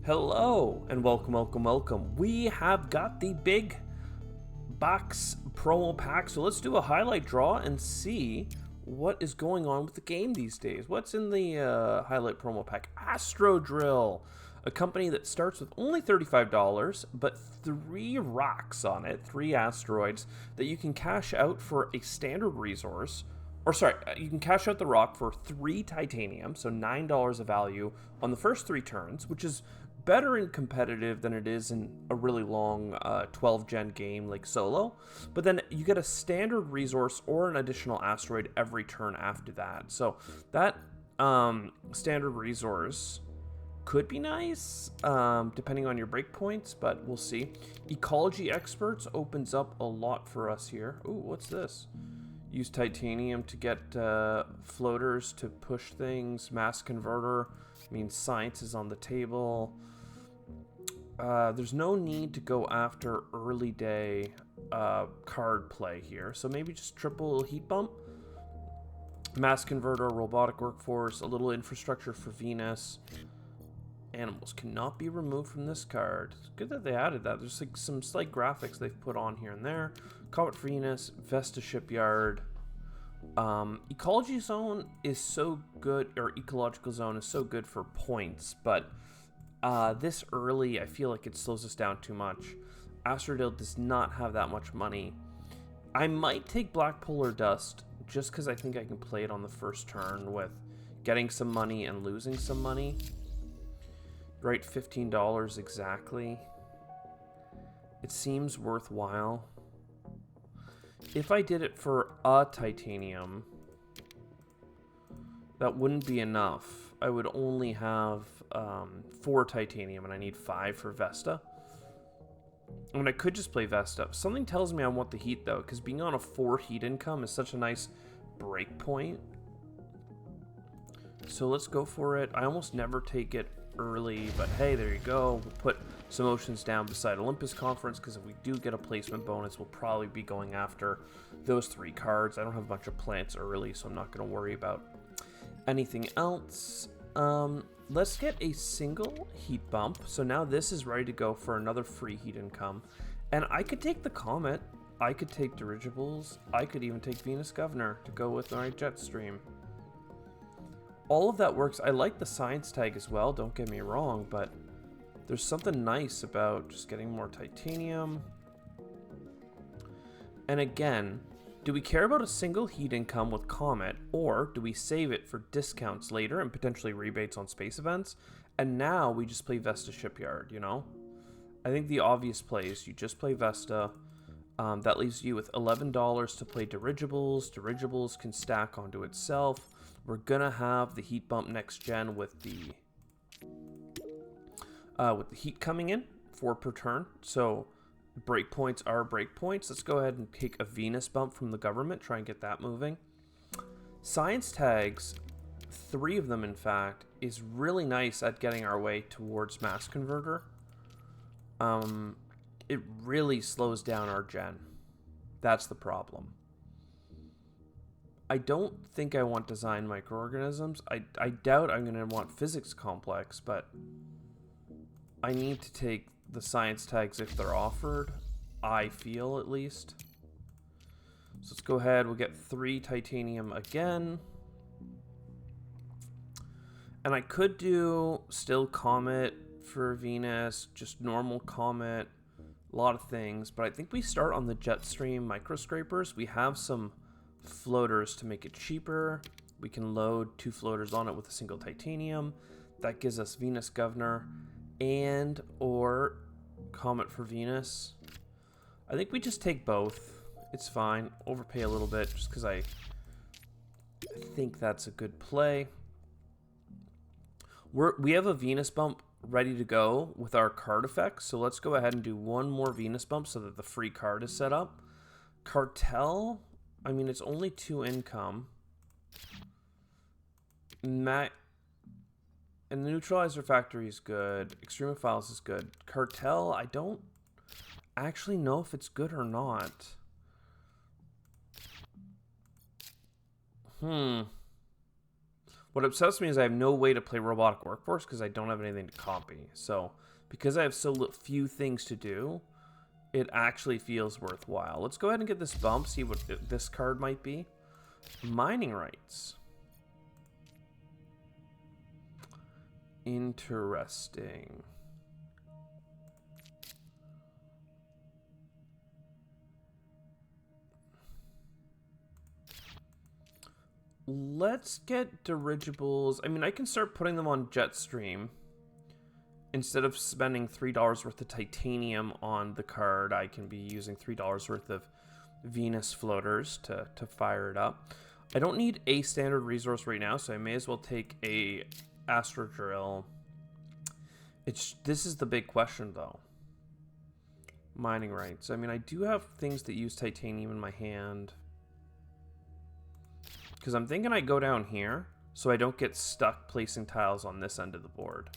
Hello and welcome. We have got the big box promo pack, so let's do a highlight draw and see what is going on with the game these days. What's in the highlight promo pack? Astro Drill, a company that starts with only $35, but 3 rocks on it, 3 asteroids that you can cash out for a standard resource. Or sorry, you can cash out the rock for 3 titanium, so $9 of value on the first 3 turns, which is better in competitive than it is in a really long 12 gen game like solo. But then you get a standard resource or an additional asteroid every turn after that. So that standard resource could be nice, depending on your breakpoints, but we'll see. Ecology Experts opens up a lot for us here. Ooh, what's this? Use titanium to get floaters to push things. Mass Converter means science is on the table. There's no need to go after early day card play here, so maybe just triple heat bump. Mass Converter, robotic workforce, a little infrastructure for Venus. Animals cannot be removed from this card. It's good that they added that. There's like some slight graphics they've put on here and there. Comet for Venus, Vesta Shipyard. Ecology Zone is so good, or Ecological Zone is so good for points, but this early, I feel like it slows us down too much. Astro Drill does not have that much money. I might take Black Polar Dust just because I think I can play it on the first turn with getting some money and losing some money. Right, $15 exactly. It seems worthwhile. If I did it for a titanium, that wouldn't be enough. I would only have 4 titanium, and I need 5 for Vesta. I mean, I could just play Vesta. Something tells me I want the heat, though, because being on a 4 heat income is such a nice break point. So let's go for it. I almost never take it early, but hey, there you go. We'll put some oceans down beside Olympus Conference, because if we do get a placement bonus, we'll probably be going after those 3 cards. I don't have a bunch of plants early, so I'm not going to worry about anything else. Let's get a single heat bump. So now this is ready to go for another free heat income. And I could take the Comet, I could take Dirigibles, I could even take Venus Governor to go with my Jetstream. All of that works. I like the science tag as well, don't get me wrong, but there's something nice about just getting more titanium. And again, do we care about a single heat income with Comet, or do we save it for discounts later and potentially rebates on space events? And now we just play Vesta Shipyard, you know? I think the obvious play is you just play Vesta. That leaves you with $11 to play Dirigibles. Dirigibles can stack onto itself. We're gonna have the heat bump next gen with the heat coming in 4 per turn. So breakpoints are breakpoints. Let's go ahead and take a Venus bump from the government, try and get that moving. Science tags, 3 of them in fact, is really nice at getting our way towards Mass Converter. It really slows down our gen. That's the problem. I don't think I want design microorganisms. I doubt I'm going to want physics complex, but I need to take the science tags if they're offered. I feel, at least. So let's go ahead. We'll get 3 titanium again. And I could do still Comet for Venus, just normal Comet, a lot of things. But I think we start on the Jetstream microscrapers. We have some floaters to make it cheaper. We can load 2 floaters on it with a single titanium. That gives us Venus Governor and or Comet for Venus. I think we just take both. It's fine. Overpay a little bit just because I think that's a good play. We have a Venus bump ready to go with our card effects, so let's go ahead and do 1 more Venus bump so that the free card is set up. Cartel, I mean, it's only 2 income. And the Neutralizer Factory is good. Extremophiles is good. Cartel, I don't actually know if it's good or not. What upsets me is I have no way to play Robotic Workforce because I don't have anything to copy. So because I have so few things to do, it actually feels worthwhile. Let's go ahead and get this bump, see what this card might be. Mining rights. Interesting. Let's get dirigibles. I mean, I can start putting them on Jetstream. Instead of spending $3 worth of titanium on the card, I can be using $3 worth of Venus floaters to fire it up. I don't need a standard resource right now, so I may as well take a Astro Drill. This is the big question, though. Mining rights. I mean, I do have things that use titanium in my hand. Because I'm thinking I go down here so I don't get stuck placing tiles on this end of the board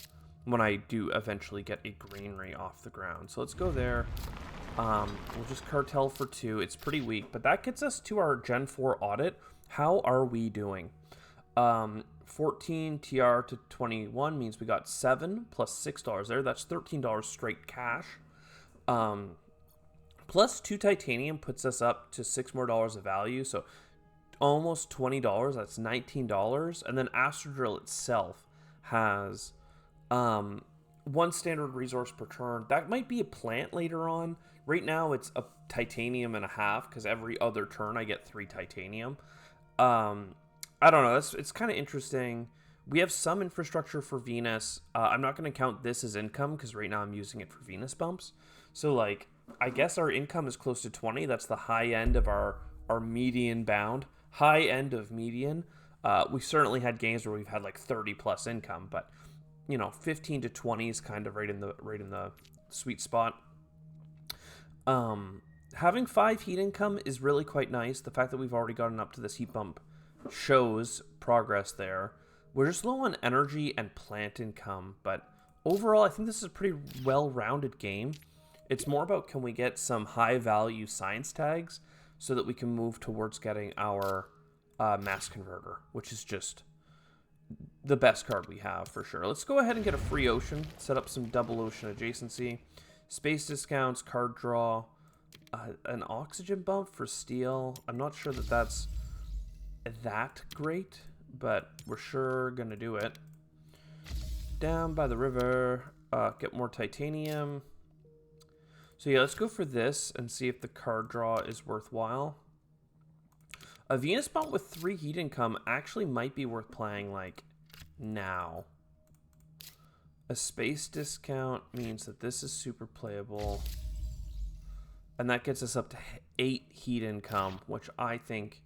when I do eventually get a greenery off the ground. So let's go there. We'll just cartel for 2. It's pretty weak, but that gets us to our Gen 4 audit. How are we doing? 14 TR to 21 means we got 7 plus $6 there. That's $13 straight cash. Plus 2 titanium puts us up to $6 more of value. So almost $20. That's $19. And then Astro Drill itself has 1 standard resource per turn. That might be a plant later on. Right now it's a titanium and a half because every other turn I get 3 titanium. I don't know. It's kind of interesting. We have some infrastructure for Venus. I'm not going to count this as income because right now I'm using it for Venus bumps. So like, I guess our income is close to 20. That's the high end of our median bound. High end of median. We've certainly had games where we've had like 30 plus income, but you know, 15 to 20 is kind of right in the sweet spot. Having 5 heat income is really quite nice. The fact that we've already gotten up to this heat bump shows progress there. We're just low on energy and plant income, but overall I think this is a pretty well-rounded game. It's more about, can we get some high value science tags so that we can move towards getting our mass converter, which is just the best card we have for sure. Let's go ahead and get a free ocean, set up some double ocean adjacency, space discounts, card draw, an oxygen bump for steel. I'm not sure that that's that great, but we're sure gonna do it. Down by the river, get more titanium. So yeah, let's go for this and see if the card draw is worthwhile. A Venus bump with 3 heat income actually might be worth playing like now. A space discount means that this is super playable. And that gets us up to 8 heat income, which I think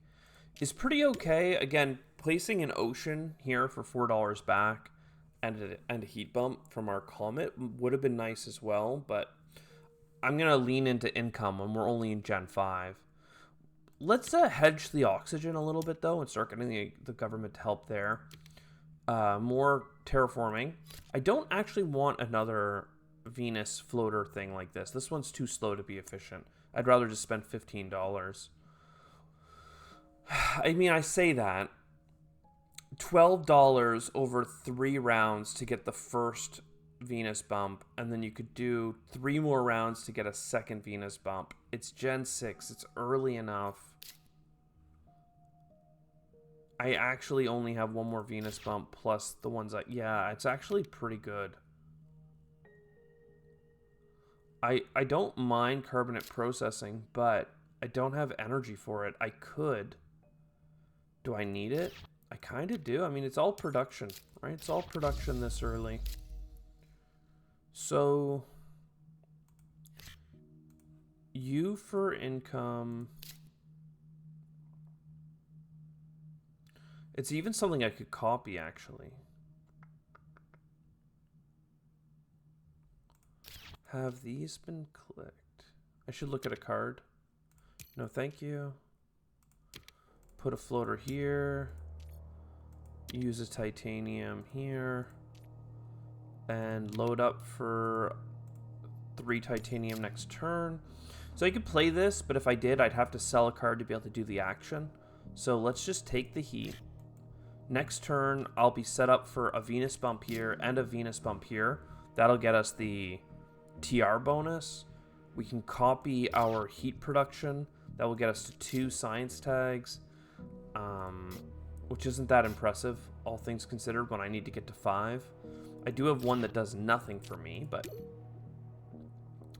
is pretty okay. Again, placing an ocean here for $4 back and a heat bump from our Comet would have been nice as well, but I'm going to lean into income when we're only in Gen 5. Let's hedge the oxygen a little bit, though, and start getting the government to help there. More terraforming. I don't actually want another Venus floater thing like this. This one's too slow to be efficient. I'd rather just spend $15. I mean, I say that. $12 over 3 rounds to get the first Venus bump, and then you could do 3 more rounds to get a second Venus bump. It's Gen 6. It's early enough. I actually only have 1 more Venus bump plus the ones that... Yeah, it's actually pretty good. I don't mind carbonate processing, but I don't have energy for it. I could. Do I need it? I kind of do. I mean, it's all production, right? It's all production this early. So, U for income. It's even something I could copy, actually. Have these been clicked? I should look at a card. No, thank you. Put a floater here. Use a titanium here. And load up for 3 titanium next turn. So I could play this, but if I did, I'd have to sell a card to be able to do the action. So let's just take the heat. Next turn, I'll be set up for a Venus bump here and a Venus bump here. That'll get us the TR bonus. We can copy our heat production. That will get us to 2 science tags, which isn't that impressive, all things considered, when I need to get to 5. I do have one that does nothing for me, but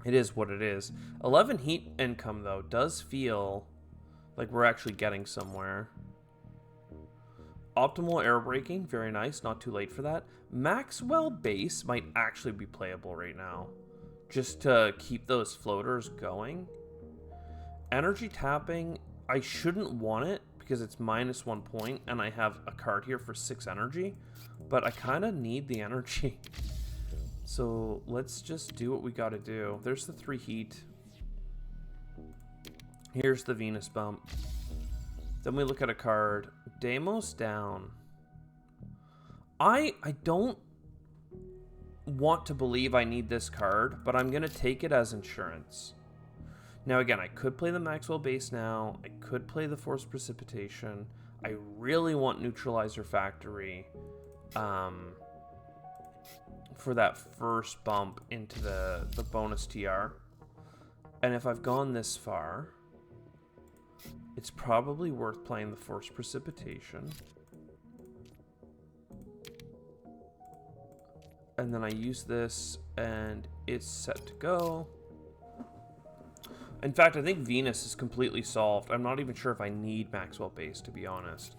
it is what it is. 11 heat income, though, does feel like we're actually getting somewhere. Optimal air braking, very nice, not too late for that. Maxwell base might actually be playable right now, just to keep those floaters going. Energy tapping, I shouldn't want it because it's -1 point and I have a card here for 6 energy, but I kind of need the energy. So let's just do what we got to do. There's the 3 heat. Here's the Venus bump. Then we look at a card. Deimos down. I don't want to believe I need this card, but I'm going to take it as insurance. Now, again, I could play the Maxwell base now. I could play the Force Precipitation. I really want Neutralizer Factory for that first bump into the bonus TR. And if I've gone this far, it's probably worth playing the Force Precipitation. And then I use this, and it's set to go. In fact, I think Venus is completely solved. I'm not even sure if I need Maxwell base, to be honest.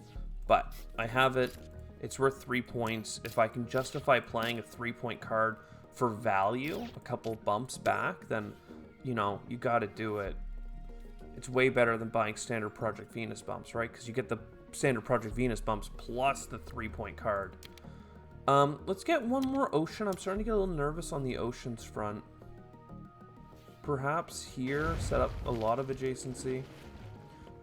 But I have it. It's worth 3 points. If I can justify playing a 3-point card for value, a couple bumps back, then, you know, you got to do it. It's way better than buying standard Project Venus bumps, right? Because you get the standard Project Venus bumps plus the 3-point card. Let's get one more ocean. I'm starting to get a little nervous on the oceans front. Perhaps here, set up a lot of adjacency.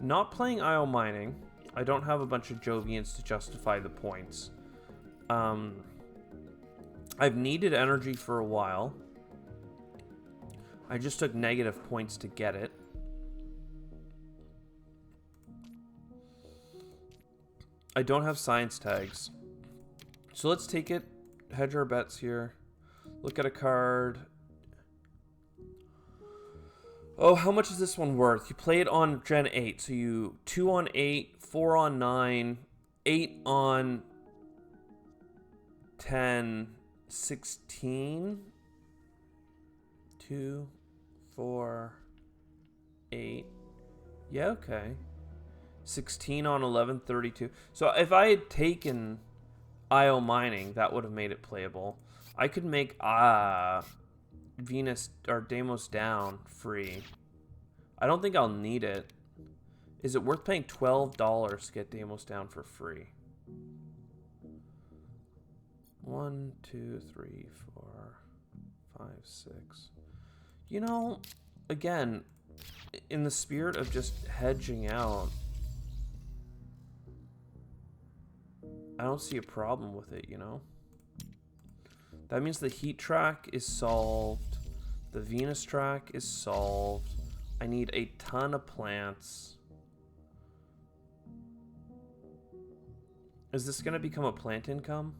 Not playing IO mining. I don't have a bunch of Jovians to justify the points. I've needed energy for a while. I just took negative points to get it. I don't have science tags. So let's take it, hedge our bets here. Look at a card. Oh, how much is this one worth? You play it on Gen 8, so you 2 on 8, 4 on 9, 8 on 10, 16. 2, 4, 8. Yeah, okay. 16 on 11, 32. So if I had taken IO mining, that would have made it playable. I could make Venus or Deimos down free. I don't think I'll need it. Is it worth paying $12 to get Deimos down for free? 1, 2, 3, 4, 5, 6. You know, again, in the spirit of just hedging out, I don't see a problem with it, you know? That means the heat track is solved. The Venus track is solved. I need a ton of plants. Is this going to become a plant income?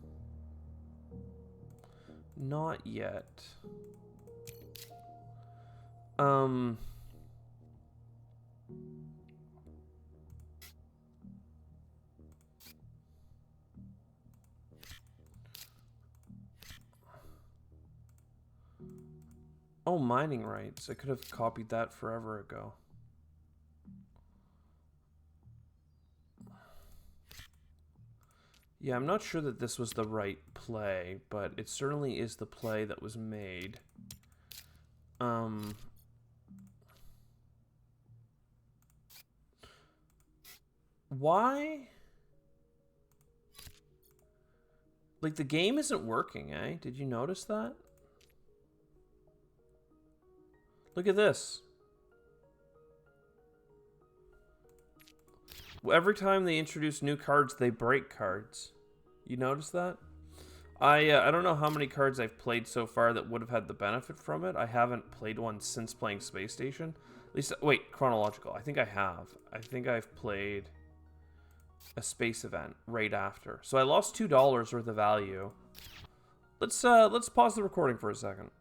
Not yet. Oh, mining rights. I could have copied that forever ago. Yeah, I'm not sure that this was the right play, but it certainly is the play that was made. Why? Like, the game isn't working, eh? Did you notice that? Look at this. Every time they introduce new cards, they break cards. You notice that? I don't know how many cards I've played so far that would have had the benefit from it. I haven't played one since playing Space Station. At least, wait, chronological. I think I have. I think I've played a space event right after. So I lost $2 worth of value. Let's pause the recording for a second.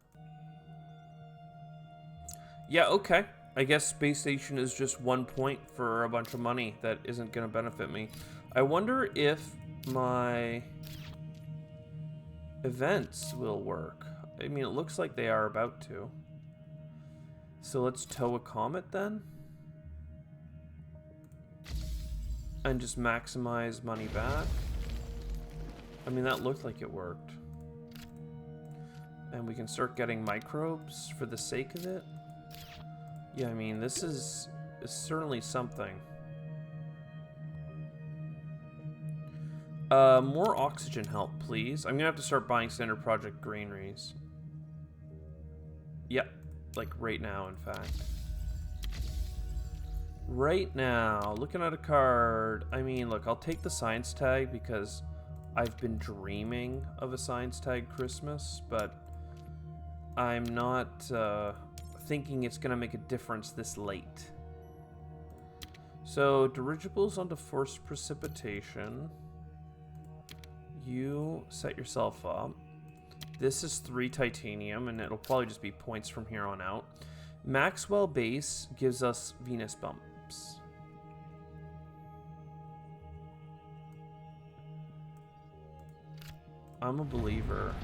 Yeah, okay. I guess Space Station is just 1 point for a bunch of money that isn't going to benefit me. I wonder if my events will work. I mean, it looks like they are about to. So let's tow a comet then. And just maximize money back. I mean, that looked like it worked. And we can start getting microbes for the sake of it. Yeah, I mean, this is certainly something. More oxygen help, please. I'm gonna have to start buying Standard Project greeneries. Yep, like right now, in fact. Right now, looking at a card. I mean, look, I'll take the science tag because I've been dreaming of a science tag Christmas, but I'm not thinking it's gonna make a difference this late. So, dirigibles onto forced precipitation. You set yourself up. This is 3 titanium, and it'll probably just be points from here on out. Maxwell base gives us Venus bumps. I'm a believer.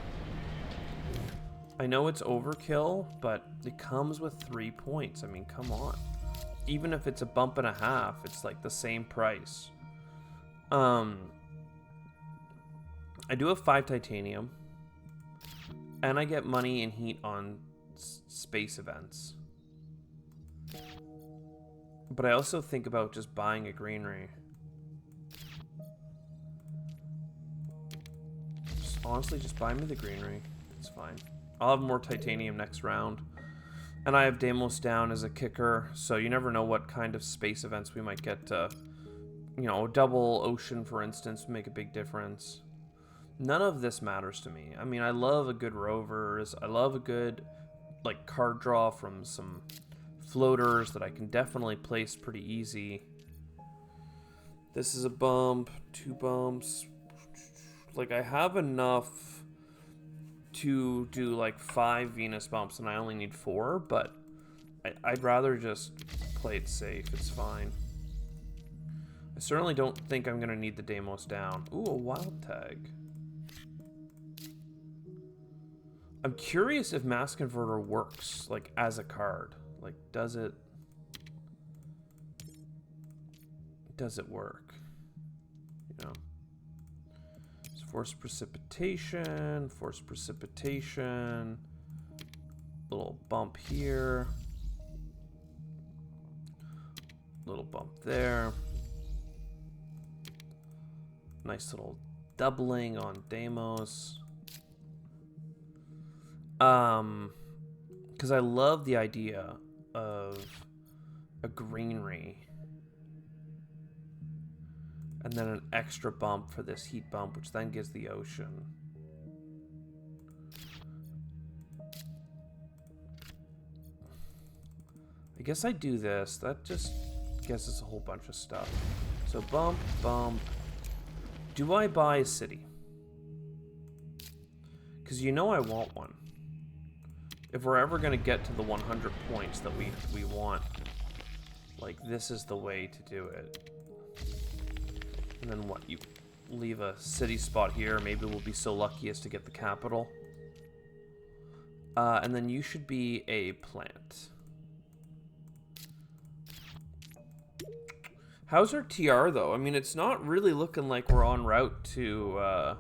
I know it's overkill, but it comes with 3 points. I mean, come on. Even if it's a bump and a half, it's like the same price. I do have 5 titanium. And I get money and heat on space events. But I also think about just buying a greenery. Honestly, just buy me the greenery. It's fine. I'll have more titanium next round. And I have Deimos down as a kicker, so you never know what kind of space events we might get. You know, double ocean, for instance, would make a big difference. None of this matters to me. I mean, I love a good rovers. I love a good, like, card draw from some floaters that I can definitely place pretty easy. This is a bump, 2 bumps. Like, I have enough to do, like, 5 Venus bumps, and I only need 4, but I'd rather just play it safe. It's fine. I certainly don't think I'm going to need the Deimos down. Ooh, a wild tag. I'm curious if Mass Converter works, like, as a card. Like, does it work? You know? It's forced precipitation, little bump here, little bump there. Nice little doubling on Deimos. Because I love the idea of a greenery and then an extra bump for this heat bump, which then gives the ocean. I guess I do this. That just gives us a whole bunch of stuff. So bump, bump. Do I buy a city? Because you know I want one. If we're ever going to get to the 100 points that we want, like, this is the way to do it. And then what? You leave a city spot here. Maybe we'll be so lucky as to get the capital. And then you should be a plant. How's our TR, though? I mean, it's not really looking like we're en route to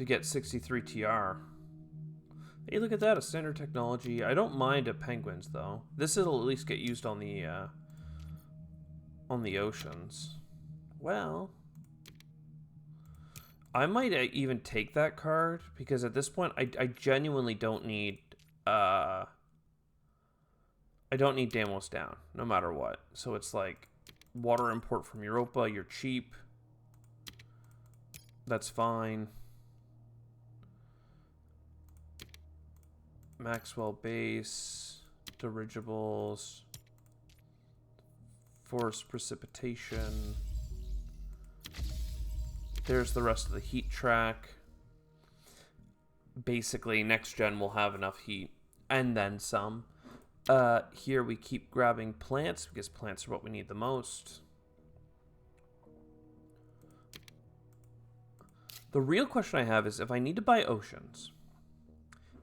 get 63 TR. Hey, look at that, a standard technology. I don't mind at penguins, though. This will at least get used on the oceans. Well, I might even take that card, because at this point, I genuinely don't need, I don't need Deimos down, no matter what. So it's like, water import from Europa, you're cheap. That's fine. Maxwell base, dirigibles, Force precipitation. There's the rest of the heat track. Basically, next gen will have enough heat and then some. Here we keep grabbing plants because plants are what we need the most. The real question I have is if I need to buy oceans,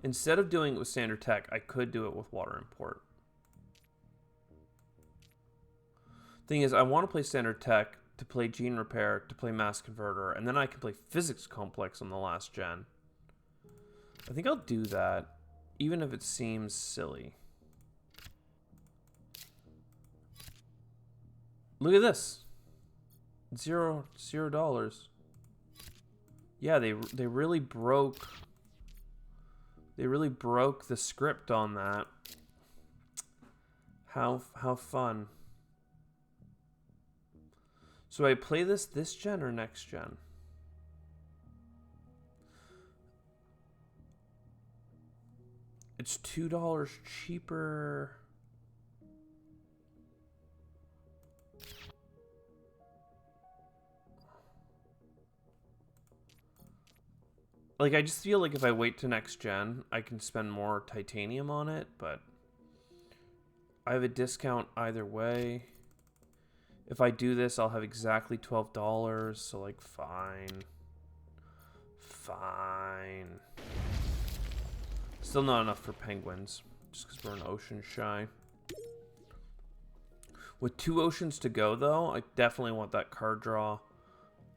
instead of doing it with standard tech, I could do it with water import. Thing is, I want to play standard tech to play gene repair, to play mass converter, and then I can play physics complex on the last gen. I think I'll do that, even if it seems silly. Look at this. $0. Yeah, they really broke. They really broke the script on that. How fun. So I play this gen or next gen? It's $2 cheaper. Like, I just feel like if I wait to next gen, I can spend more titanium on it, but I have a discount either way. If I do this, I'll have exactly $12, so, like, fine. Fine. Still not enough for penguins, just because we're an ocean shy. With 2 oceans to go, though, I definitely want that card draw.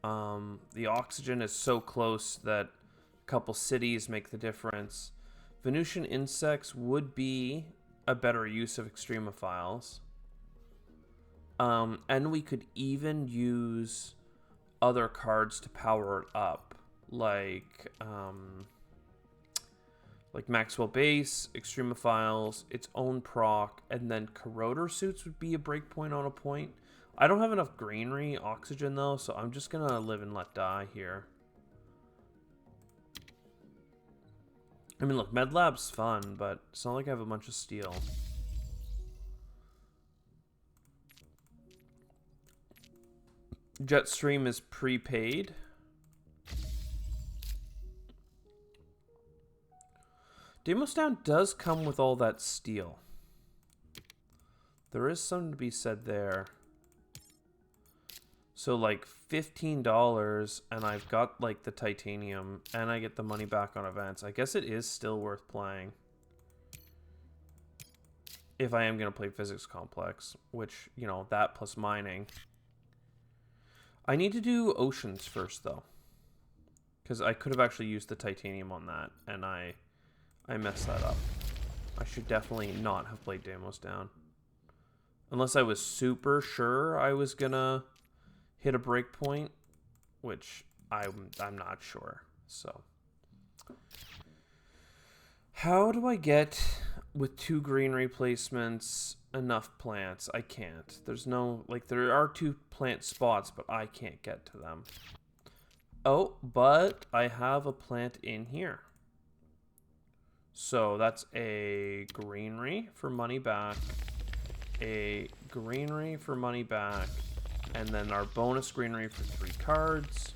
The oxygen is so close that a couple cities make the difference. Venusian insects would be a better use of extremophiles. And we could even use other cards to power it up, like Maxwell Base, Extremophiles, its own proc, and then Corroder Suits would be a breakpoint on a point. I don't have enough greenery, oxygen though, so I'm just gonna live and let die here. I mean, look, MedLab's fun, but it's not like I have a bunch of steel. Jetstream is prepaid. Deimos Down does come with all that steel. There is something to be said there. So like $15 and I've got like the titanium and I get the money back on events. I guess it is still worth playing. If I am going to play physics complex, which, you know, that plus mining. I need to do oceans first though. Because I could have actually used the titanium on that and I messed that up. I should definitely not have played Deimos Down. Unless I was super sure I was gonna hit a breakpoint, which I'm not sure. So, how do I get, with 2 green replacements, enough plants? I can't. There's no, like, there are 2 plant spots, but I can't get to them. Oh, but I have a plant in here. So that's a greenery for money back, a greenery for money back, and then our bonus greenery for 3 cards,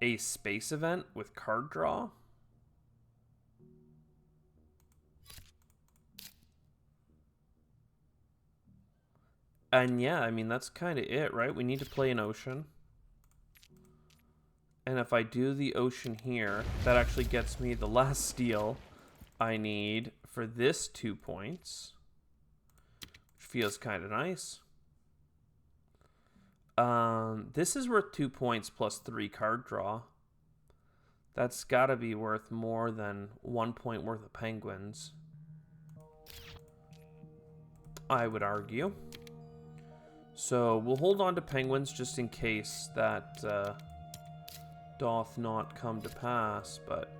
a space event with card draw, and yeah, I mean, that's kind of it, right? We need to play an ocean. And if I do the ocean here, that actually gets me the last steel I need for this 2 points. Which feels kind of nice. This is worth 2 points plus 3 card draw. That's got to be worth more than 1 point worth of penguins, I would argue. So we'll hold on to penguins just in case that doth not come to pass, but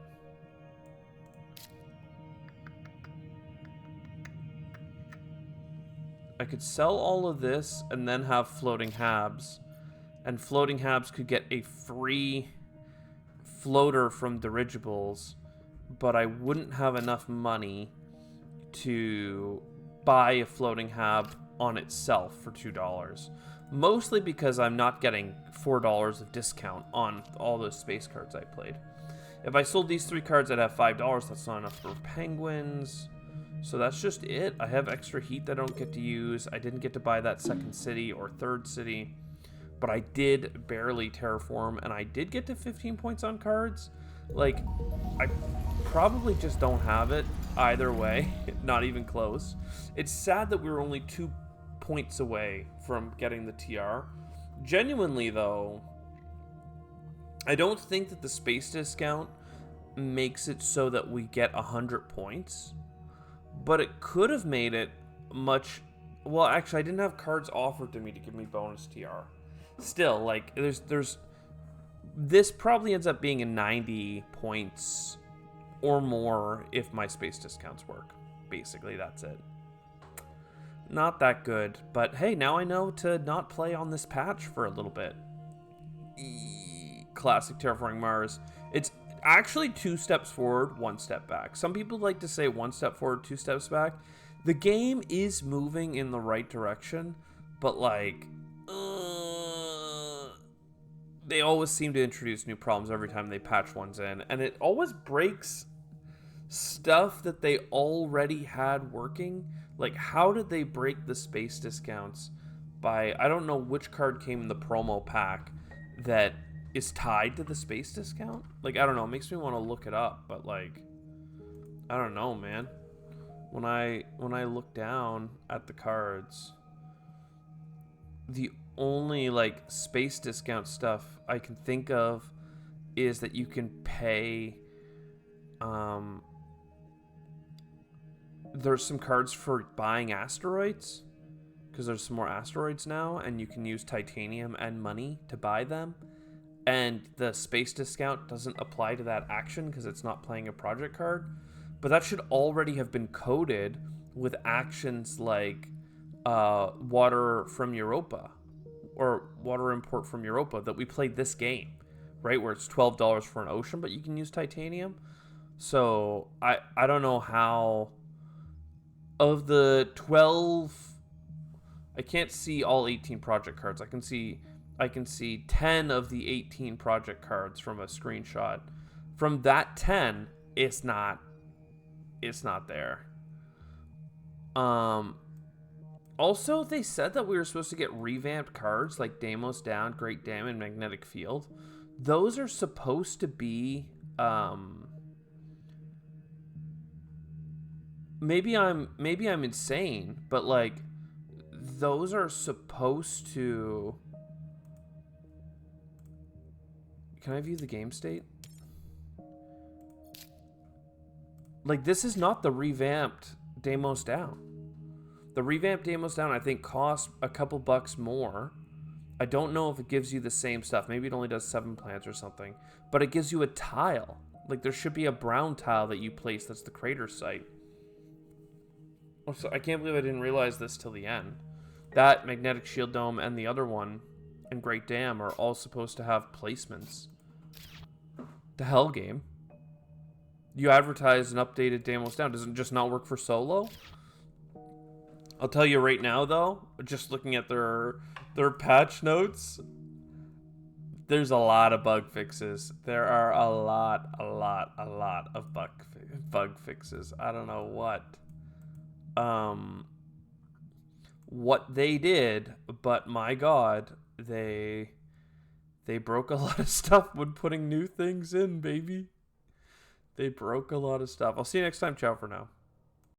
I could sell all of this and then have floating habs, and floating habs could get a free floater from dirigibles, but I wouldn't have enough money to buy a floating hab on itself for $2. Mostly because I'm not getting $4 of discount on all those space cards I played. If I sold these 3 cards, I'd have $5. That's not enough for penguins. So that's just it. I have extra heat that I don't get to use. I didn't get to buy that second city or third city. But I did barely terraform, and I did get to 15 points on cards. Like, I probably just don't have it either way. Not even close. It's sad that we were only 2 points away from getting the TR. Genuinely, though, I don't think that the space discount makes it so that we get 100 points. But it could have made it much... Well, actually, I didn't have cards offered to me to give me bonus TR. Still, like, there's this probably ends up being a 90 points or more if my space discounts work. Basically, that's it. Not that good, but hey, now I know to not play on this patch for a little bit. Classic Terraforming Mars. It's actually 2 steps forward, 1 step back. Some people like to say 1 step forward, 2 steps back. The game is moving in the right direction, but like... they always seem to introduce new problems every time they patch ones in, and it always breaks stuff that they already had working. Like, how did they break the space discounts by... I don't know which card came in the promo pack that is tied to the space discount. Like, I don't know. It makes me want to look it up, but, like, I don't know, man. When I look down at the cards, the only, like, space discount stuff I can think of is that you can pay... there's some cards for buying asteroids, because there's some more asteroids now, and you can use titanium and money to buy them. And the space discount doesn't apply to that action because it's not playing a project card. But that should already have been coded with actions like water from Europa, or water import from Europa that we played this game, right? Where it's $12 for an ocean, but you can use titanium. So I don't know how... Of the 12... I can't see all 18 project cards. I can see 10 of the 18 project cards from a screenshot. From that 10, it's not there. Also, they said that we were supposed to get revamped cards like Deimos Down, Great Dam, and Magnetic Field. Those are supposed to be maybe I'm insane, but like those are supposed to... Can I view the game state? Like, this is not the revamped Deimos Down. The revamped Deimos Down, I think, costs a couple bucks more. I don't know if it gives you the same stuff. Maybe it only does 7 plants or something. But it gives you a tile. Like, there should be a brown tile that you place that's the crater site. Also, I can't believe I didn't realize this till the end. That, Magnetic Shield Dome, and the other one, and Great Dam, are all supposed to have placements. The hell, game? You advertise an updated Deimos Down. Does it just not work for solo? I'll tell you right now, though, just looking at their patch notes, there's a lot of bug fixes. There are a lot of bug fixes. I don't know what they did, but my God, they broke a lot of stuff when putting new things in, baby. They broke a lot of stuff. I'll see you next time. Ciao for now.